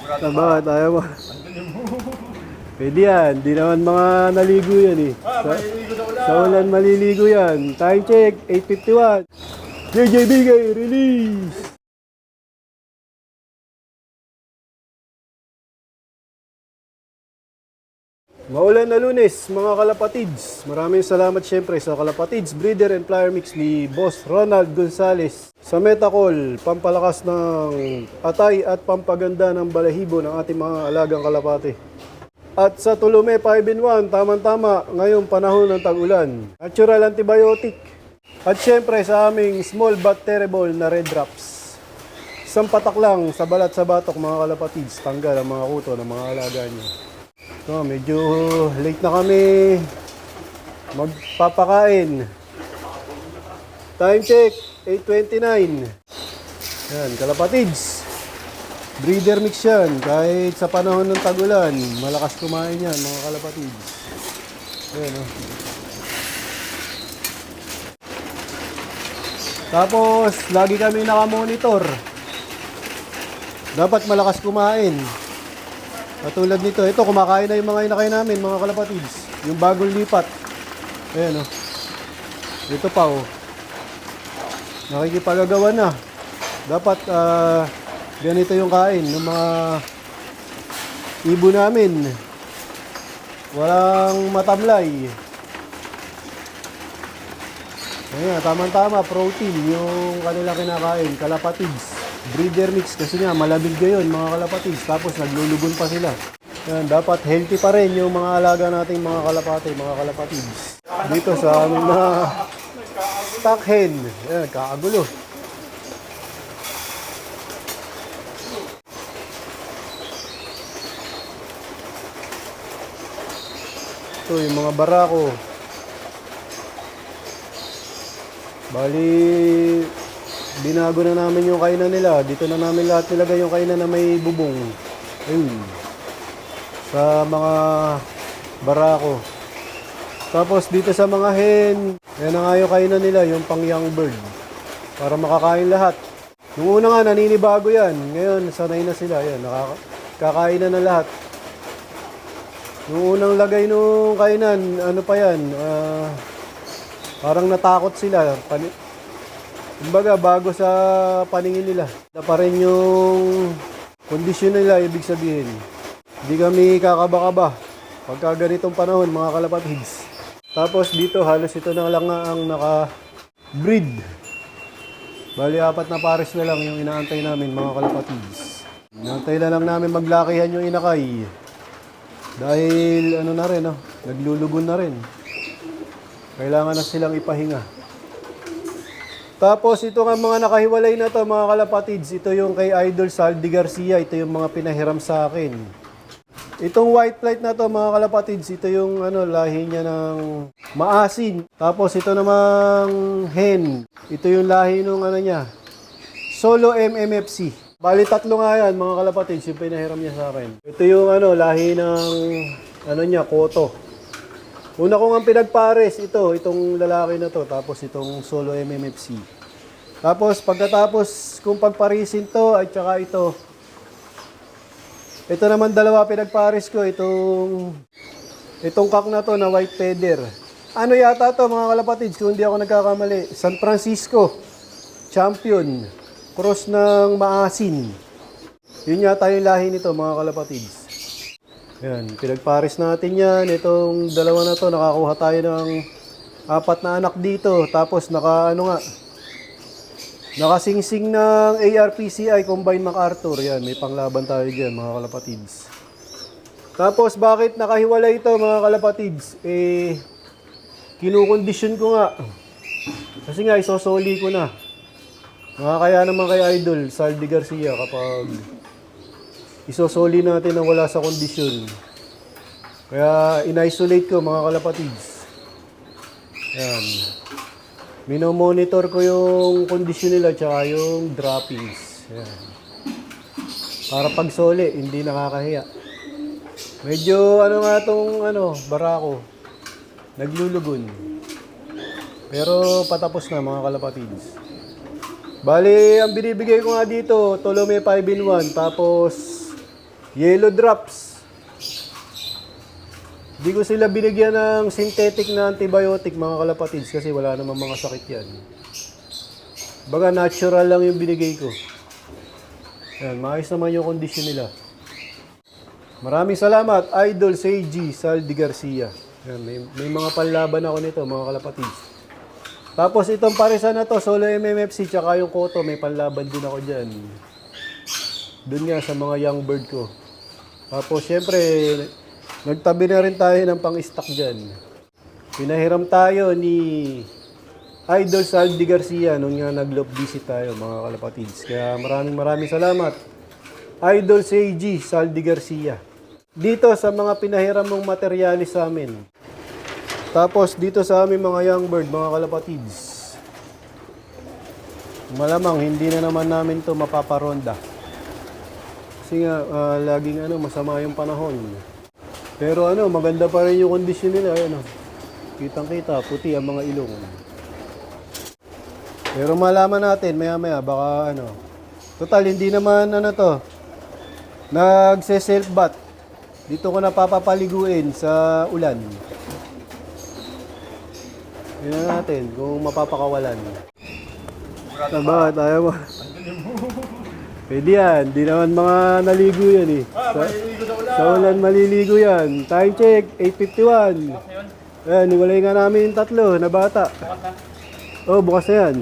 Bakit? Ayaw mo? Pwede yan. Di naman mga naligo yan eh. Sa ulan maliligo yan. Time check, 8:51. JJBK, release! Maulan na Lunes, mga kalapatids. Maraming salamat syempre sa Kalapatids Breeder and Flyer Mix ni Boss Ronald Gonzales. Sa Metacol, pampalakas ng atay at pampaganda ng balahibo ng ating mga alagang kalapati. At sa Tulume 5-in-1, tamang-tama ngayong panahon ng tag-ulan. Natural antibiotic. At syempre sa aming small but terrible na red drops. Isang patak lang sa balat sa batok mga kalapatids. Tanggal ang mga kuto ng mga alaga niyo. So, medyo late na kami magpapakain. Time check, 8:29. Yan, kalapatids. Breeder mix yan. Kahit sa panahon ng tag-ulan, malakas kumain yan, mga kalapatids. Ayan, oh. Tapos, lagi kami nakamonitor. Dapat malakas kumain. Katulad nito, ito kumakain na yung mga inakay namin, mga kalapatids. Yung bagong lipat. Ayan, oh. Ito pa, oh. Nakikipagagawa na. Dapat, ganito yung kain ng mga ibon namin. Walang matamlay. Ayan, tama-tama, protein yung kanilang kinakain, kalapatids. Breeder mix kasi nga malamig ngayon mga kalapatids, tapos naglulugon pa sila. Yan, dapat healthy pa rin yung mga alaga nating mga kalapati, mga kalapatids. Dito sa aming mga stock hen. Yan, kakagulo. Ito yung mga barako. Bali, binago na namin yung kainan nila. Dito na namin lahat nilagay yung kainan na may bubong. Ayun. Sa mga barako. Tapos dito sa mga hen, yan na nga yung kainan nila, yung pang young bird. Para makakain lahat. Yung una nga, naninibago yan. Ngayon, sanay na sila. Yan, kakain na lahat. Yung unang lagay nung kainan, ano pa yan, parang natakot sila. Kumbaga, bago sa paningin nila. Na pa rin yung kondisyon nila, ibig sabihin. Hindi kami kakaba-kaba pagka ganitong panahon, mga kalapatids. Tapos dito, halos ito na lang ang naka-breed. Bali, 4 na pares na lang yung inaantay namin, mga kalapatids. Inaantay na lang namin maglakihan yung inakay. Dahil, ano na rin, no? Naglulugon na rin. Kailangan na silang ipahinga. Tapos ito nga mga nakahiwalay na to mga kalapatids. Ito yung kay Idol Saldi Garcia. Ito yung mga pinahiram sa akin. Itong white flight na to mga kalapatids. Ito yung lahi niya ng maasin. Tapos ito namang hen. Ito yung lahi ng niya. Solo MMFC. Bali 3 nga yan mga kalapatids. Yung pinahiram niya sa akin. Ito yung lahi ng niya, koto. Una ko nga pinagpares, itong lalaki na to, tapos itong solo MMFC. Tapos pagkatapos kung pagparisin to, at saka ito naman dalawa pinagpares ko, itong kak na to na white feather. Ano yata to mga kalapatids, kung hindi ako nagkakamali, San Francisco champion, cross ng maasin. Yun yata yung lahi nito mga kalapatids. Yan, pinagpares natin yan. Itong dalawa na to, nakakuha tayo ng 4 na anak dito. Tapos nakasingsing ng ARPCI Combined MacArthur. Yan, may panglaban tayo dyan mga kalapatids. Tapos bakit nakahiwalay ito mga kalapatids? Kinukondisyon ko nga. Kasi nga, isosoli ko na. Kaya naman kay Idol Saldi Garcia kapag isosoli natin na wala sa kondisyon. Kaya in-isolate ko mga kalapatids. Ayan. Minomonitor ko yung kondisyon nila tsaka yung droppings. Ayan. Para pag soli, hindi nakakahiya. Medyo nga tong barako. Naglulugon. Pero patapos na mga kalapatids. Bali, ang binibigay ko nga dito, Tulume 5-in-1. Tapos Yellow drops. Di ko sila binigyan ng synthetic na antibiotic mga kalapatids kasi wala namang mga sakit yan. Baga natural lang yung binigay ko. Ayan, maayos naman yung kondisyon nila. Maraming salamat, Idol Seiji Saldi Garcia. Ayan, may mga panlaban ako nito mga kalapatids. Tapos itong parisan na to, Solo MMFC, tsaka yung Koto, may panlaban din ako dyan. Doon nga sa mga young bird ko. Tapos syempre, nagtabi na rin tayo ng pang-stock dyan. Pinahiram tayo ni Idol Saldi Garcia nung nga nag-love visit tayo mga kalapatids. Kaya maraming salamat. Idol Seiji Saldi Garcia. Dito sa mga pinahiram mong materialis sa amin. Tapos dito sa aming mga young bird, mga kalapatids. Malamang hindi na naman namin to mapaparonda. Kasi nga, laging masama yung panahon. Pero maganda pa rin yung kondisyon nila. Kitang-kita, puti ang mga ilong. Pero malaman natin, maya-maya, baka Total, hindi naman nagse-self bath. Dito ko napapapaliguin sa ulan. Tingnan natin kung mapapakawalan. Bakit? Ayaw mo? Pwede yan. Di naman mga naligo yan eh. Sa ulan maliligo yan. Time check, 8:51. Ayan, niwalay nga namin yung tatlo na bata. Oh, bukas na yan.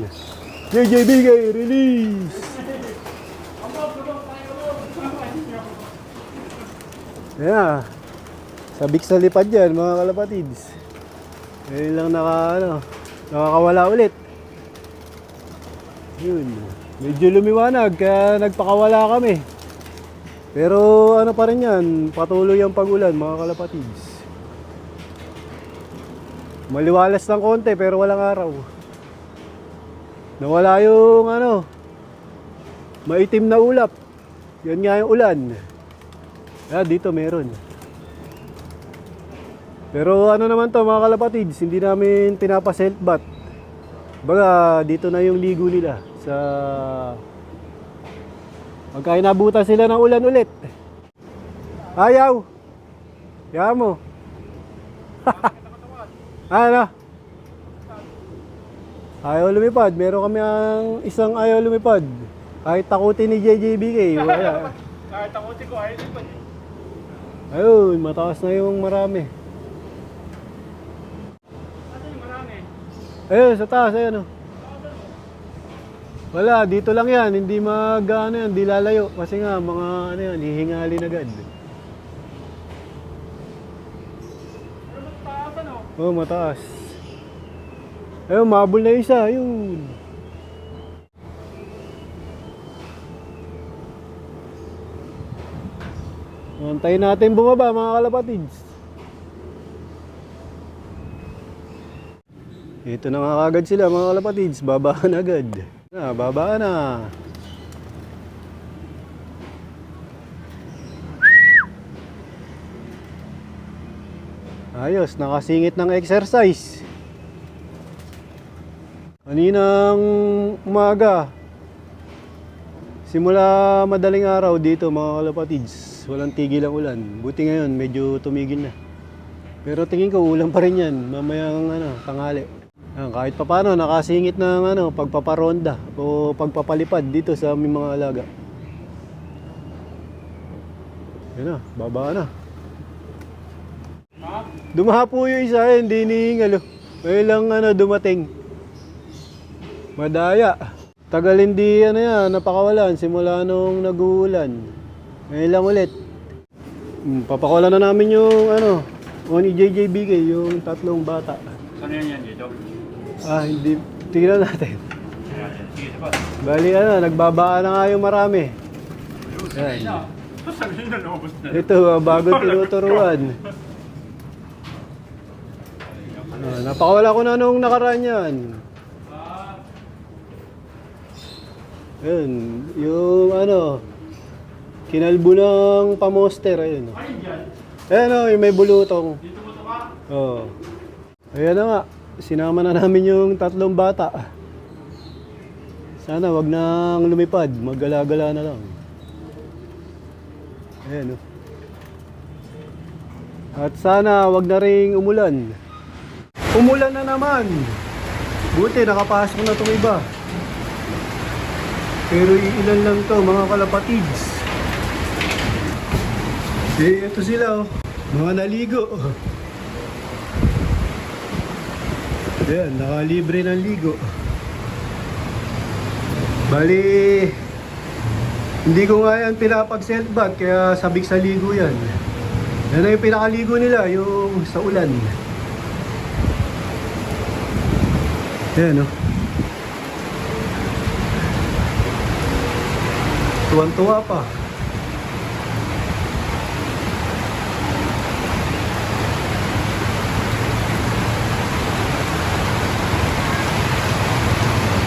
JJBK, release! Ayan. Sabik sa lipad yan, mga kalapatids. Ngayon lang nakakawala ulit. Yun. Medyo lumiwanag, kaya nagpakawala kami. Pero pa rin yan, patuloy ang pag-ulan, mga kalapatids. Maliwalas ng konti, pero walang araw. Nawala yung maitim na ulap. Yan nga yung ulan. Dito meron. Pero naman to mga kalapatids, hindi namin pinapa-self bath. Baga dito na yung ligo nila sa pagka inabutan sila ng ulan ulit. Ayaw. Kaya mo. Ayaw lumipad. Meron kami ang isang ayaw lumipad. Kahit takutin ni JJBK. Wala. Kahit takutin ko, ayaw lumipad. Ayun, mataas na yung marami. Ayun, sa taas, ayun. Wala, dito lang yan. Hindi yan, hindi lalayo. Kasi nga, mga hihingalin agad. Pero mataas, Oo, mataas. Ayun, mabul na isa, ayun. Antayin natin bumaba, mga kalapatids. Ito na nga agad sila, mga kalapatids. Babaan agad. Babaan na. Ayos, nakasingit ng exercise. Kaninang umaga, simula madaling araw dito mga kalapatids, walang tigil ang ulan. Buti ngayon, medyo tumigil na. Pero tingin ko, ulan pa rin yan, mamayang tanghali. Kahit pa paano, nakasingit ng pagpaparonda o pagpapalipad dito sa aming mga alaga. Yan na, baba na. Dumapo yung isa, hindi nihingal. May lang dumating. Madaya. Tagal hindi napakawalan simula nung nag-uulan. Ngayon lang ulit. Papakawalan na namin yung Oni JJBK, yung tatlong bata. Saan yan dito? Hindi. Tingnan natin. Sige, diba? Bali nagbabaan na nga yung marami. Yan. Sabihin na naubos na. Ito, bagong tinuturuan. Napakawala ko na nung nakaraan yan. Ayun, yung kinalbo ng pamoster, ayun. Ayun yung may bulutong. Dito mo ito ka? Oo. Ayan na nga, sinama na namin yung tatlong bata. Sana wag nang lumipad, maggala-gala na lang. Ayan, oh. At sana wag na ring umulan. Umulan na naman. Buti nakapasok na itong iba. Pero ilan lang to mga kalapatids. Eh, ito sila oh. Mga naligo. Ayan, nakalibre ng ligo. Bali, hindi ko nga yan pinapag-self-bath kaya sabik sa ligo yan. Yan na yung pinakaligo nila, yung sa ulan. Ayan oh. Tuwan-tuwa pa.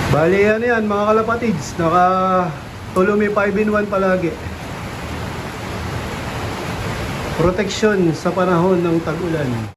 Bali ano yan mga kalapatids, naka Tulumi 5-in-1 palagi. Proteksyon sa panahon ng tag-ulan.